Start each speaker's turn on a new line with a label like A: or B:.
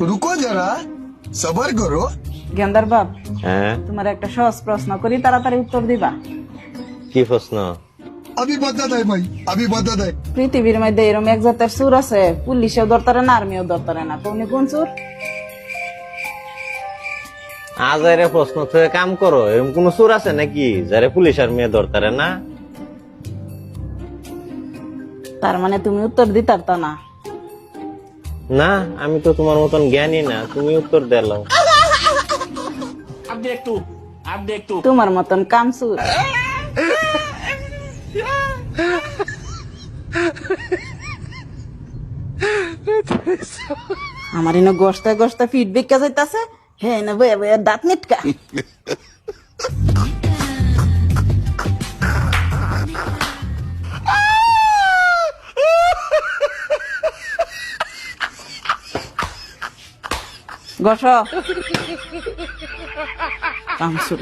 A: रुको जरा सबर करो।
B: গেন্দার বাপ,
C: হ্যাঁ,
B: তোমার একটা সহজ প্রশ্ন করি, তাড়াতাড়ি উত্তর দিবা।
C: কি প্রশ্ন?
A: अभी बता दे भाई, अभी बता दे।
B: পৃথিবীর মধ্যে এরকম এক জাতের চোর আছে, পুলিশেও ধরতারে না, আর্মিও ধরতারে না, তুমি কোন চোর?
C: আজারে প্রশ্ন থেকে কাম করো। এরকম কোন চোর আছে নাকি যারে পুলিশ আর মেয়ে ধরতারে না?
B: তার মানে তুমি উত্তর দিতারতা না।
C: না, আমি তো তোমার মতন জ্ঞানী না, তুমি উত্তর দেলাও।
B: তোমার মতন কামচুর। আমার ইনো গোস্তে গোস্তে ফিট বেকা যাইতাছে, হ্যাঁ না বয়ে বয়ে দাঁত নিটকা। গস কামচুর।